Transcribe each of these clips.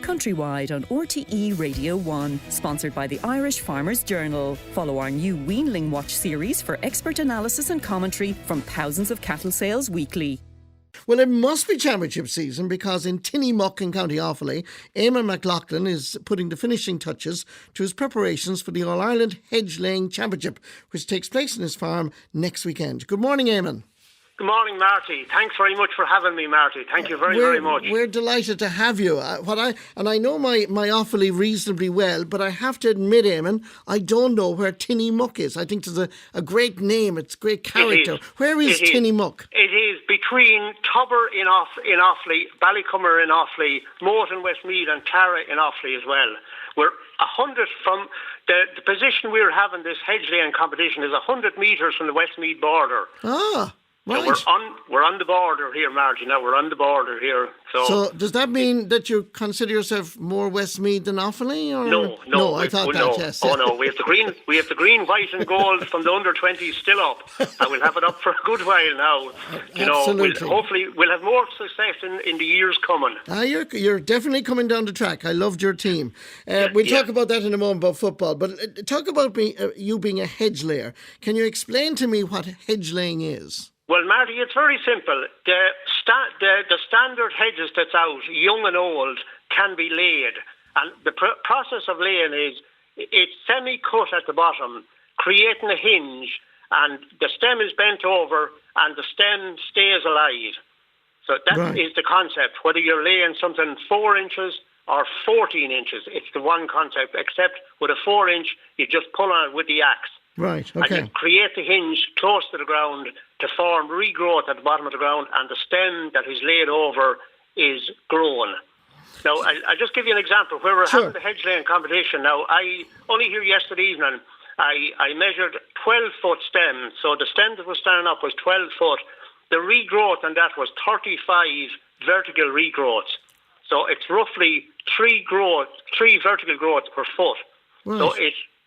countrywide on RTE Radio 1, sponsored by the Irish Farmers Journal. Follow our new Weanling Watch series for expert analysis and commentary from thousands of cattle sales weekly. Well, it must be championship season because in Tinnymuck in County Offaly, Eamon McLaughlin is putting the finishing touches to his preparations for the All-Ireland Hedge Laying Championship, which takes place in his farm next weekend. Good morning, Eamon. Good morning, Marty. Thanks very much for having me, Marty. Thank you very much. We're delighted to have you. I know my Offaly reasonably well, but I have to admit, Eamon, I don't know where Tinnymuck is. I think there's a great name. It's a great character. Where is Tinnymuck? It is between Tubber in Offaly, Ballycummer in Offaly, Morton, Westmeath and Tara in Offaly as well. We're 100 from the position we're having this hedge laying competition is 100 metres from the Westmeath border. Ah. Right. So we're on the border here, Margie. Now we're on the border here. So does that mean that you consider yourself more Westmeath than Offaly? Or? No. I thought that. Yes. Oh no, we have the green, white and gold from the under-20s still up, and we'll have it up for a good while now. Absolutely. Hopefully we'll have more success in the years coming. You're definitely coming down the track. I loved your team. We'll talk about that in a moment about football, but talk about you being a hedge layer. Can you explain to me what hedge laying is? Well, Marty, it's very simple. The standard hedges that's out, young and old, can be laid. And the process of laying is it's semi-cut at the bottom, creating a hinge, and the stem is bent over and the stem stays alive. So that is the concept. Whether you're laying something 4 inches or 14 inches, it's the one concept, except with a 4-inch, you just pull on it with the axe. Right, okay. And you create the hinge close to the ground to form regrowth at the bottom of the ground, and the stem that is laid over is grown. Now, I'll just give you an example. Where we're having the hedge laying competition now, I only here yesterday evening, I measured 12-foot stem. So the stem that was standing up was 12 foot. The regrowth on that was 35 vertical regrowths. So it's roughly 3 vertical growths per foot. Right. So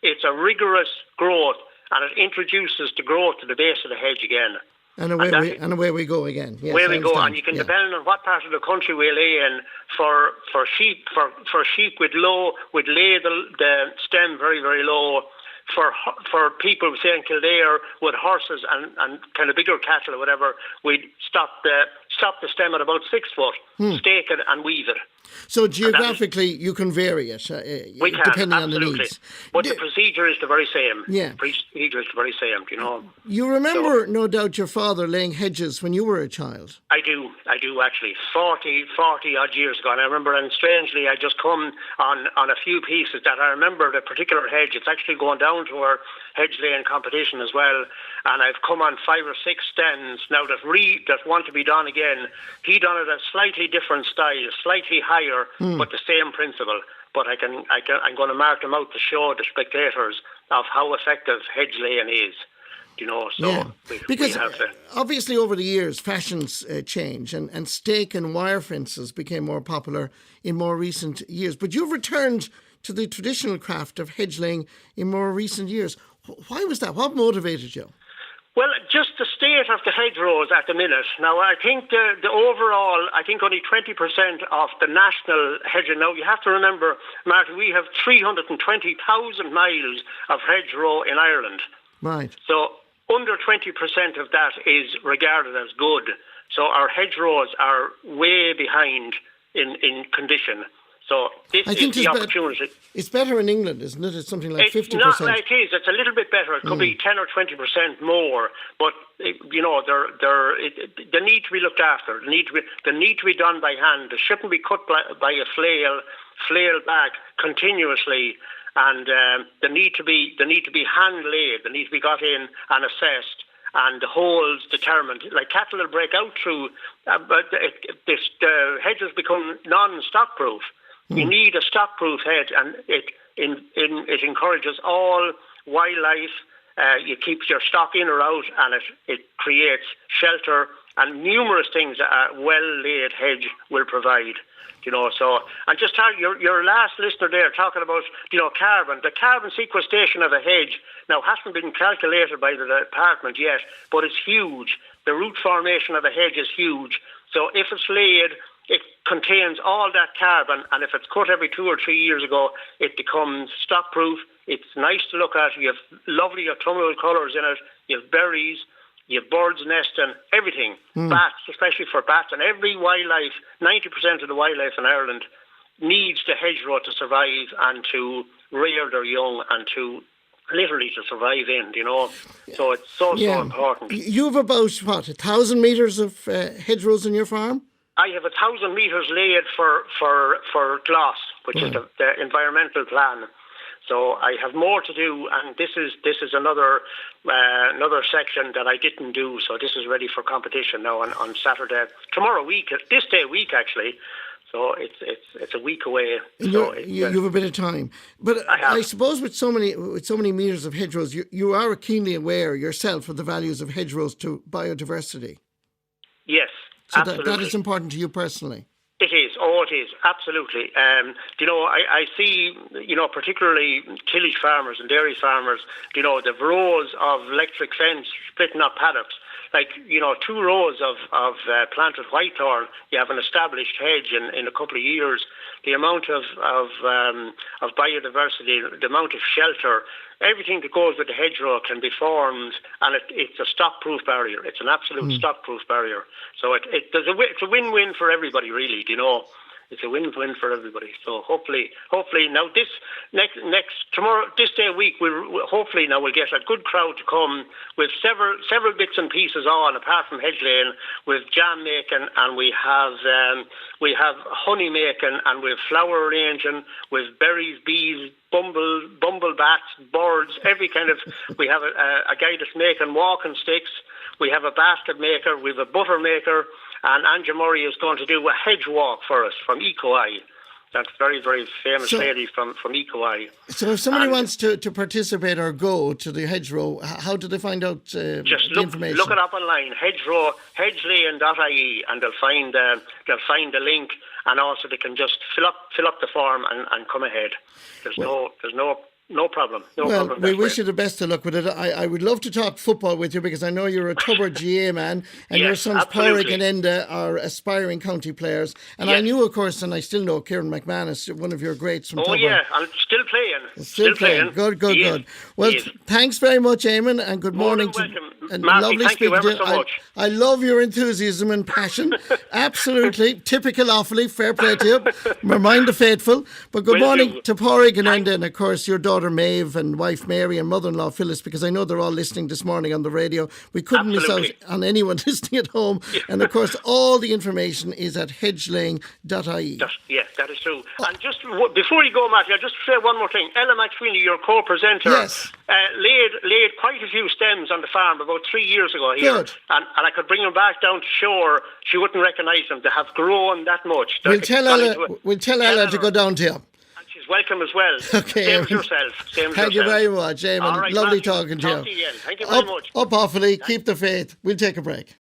it's a rigorous growth, and it introduces the growth to the base of the hedge again. And away we go again. Yes, away we go, and you can, depending on what part of the country we lay in, for sheep we'd lay the stem very, very low. For people, say in Kildare, with horses and kind of bigger cattle or whatever, we'd stop the stem at about 6 foot, stake it and weave it. So geographically, you can vary it depending on the needs. But the procedure is the very same. Yeah. Procedure is the very same, you know. You remember, no doubt, your father laying hedges when you were a child? I do actually. 40 odd years ago. And I remember, and strangely, I just come on a few pieces that I remember the particular hedge. It's actually going down to our hedge laying competition as well. And I've come on 5 or 6 stems now that want to be done again. He done it a slightly different style, slightly higher, but the same principle. But I'm going to mark them out to show the spectators of how effective hedge laying is. You know, so because obviously over the years fashions change, and stake and wire fences became more popular in more recent years. But you've returned to the traditional craft of hedge laying in more recent years. Why was that? What motivated you? Well, just the state of the hedgerows at the minute. Now, I think the overall, I think only 20% of the national hedging. Now, you have to remember, Martin, we have 320,000 miles of hedgerow in Ireland. Right. So under 20% of that is regarded as good. So our hedgerows are way behind in condition. So this is the opportunity. It's better in England, isn't it? It's something like 50%. No, it is. It's a little bit better. It could be 10 or 20% more. But, you know, they need to be looked after. They need to be done by hand. They shouldn't be cut by a flail back continuously. And they need to be hand laid. They need to be got in and assessed, and the holes determined. Like cattle will break out through, but the hedges become non-stock proof. You need a stock proof hedge, and it encourages all wildlife. You keep your stock in or out, and it creates shelter and numerous things that a well-laid hedge will provide. You know, so, and just your last listener there talking about, you know, carbon. The carbon sequestration of a hedge now hasn't been calculated by the department yet, but it's huge. The root formation of a hedge is huge. So if it's laid, it contains all that carbon, and if it's cut every 2 or 3 years ago, it becomes stock-proof. It's nice to look at. You have lovely autumnal colours in it. You have berries. You have birds nesting, everything. Bats, especially for bats, and every wildlife, 90% of the wildlife in Ireland needs the hedgerow to survive and to rear their young and to literally to survive in, So it's so important. You have about, 1,000 metres of hedgerows in your farm? I have 1,000 metres laid for GLAS, which is the environmental plan. So I have more to do, and this is another section that I didn't do. So this is ready for competition now on Saturday, tomorrow week, this day week actually. So it's a week away. You have a bit of time, but I suppose with so many meters of hedgerows, you are keenly aware yourself of the values of hedgerows to biodiversity. Yes, so absolutely. that is important to you personally. It is. Oh, it is. Absolutely. I see, particularly tillage farmers and dairy farmers, they've rows of electric fence splitting up paddocks. 2 rows of planted whitethorn, you have an established hedge in a couple of years. The amount of biodiversity, the amount of shelter, everything that goes with the hedgerow can be formed, and it's a stock-proof barrier. It's an absolute stock-proof barrier. So it's a win-win for everybody, really. It's a win-win for everybody. So hopefully now tomorrow, this day week, we'll get a good crowd to come with several bits and pieces on, apart from hedge laying, with jam making, and we have honey making, and we have flower arranging, with berries, bees, bumble bats, birds, every kind of. We have a guy that's making walking sticks. We have a basket maker. We have a butter maker. And Anja Murray is going to do a hedge walk for us from EcoEye. That's very, very famous lady from EcoEye. So if somebody wants to participate or go to the hedgerow, how do they find out the information? Look it up online, hedgelaying.ie, and they'll find the link, and also they can just fill up the form and come ahead. There's no problem. We wish you the best of luck with it. I would love to talk football with you, because I know you're a Tubber GA man, and your sons Pádraig and Enda are aspiring county players. And I knew, of course, and I still know Kieran McManus, one of your greats from Tubber. Oh yeah, and still playing. Still playing. Good. Well, thanks very much, Eamon, and good morning. And lovely speaking to you. So much. I love your enthusiasm and passion. Absolutely. Typical Offaly. Fair play to you. Remind the faithful. But good morning to Pádraig and Enda, and of course your daughter Maeve and wife Mary and mother-in-law Phyllis, because I know they're all listening this morning on the radio. We couldn't miss out on anyone listening at home. Yeah. And of course all the information is at hedgelaying.ie. Yes, that is true. And just before you go, Matthew, I'll just say one more thing. Ella McSweeney, your co-presenter, laid quite a few stems on the farm about 3 years ago here. Good. And I could bring them back down to shore. She wouldn't recognise them. They have grown that much. We'll tell Ella to go down to you. Welcome as well. Okay. Same as yourself. Thank you very much, Eamon. Right, lovely Matthew. talking to you. Talk to you again. Thank you very much. Up Offaly, keep the faith. We'll take a break.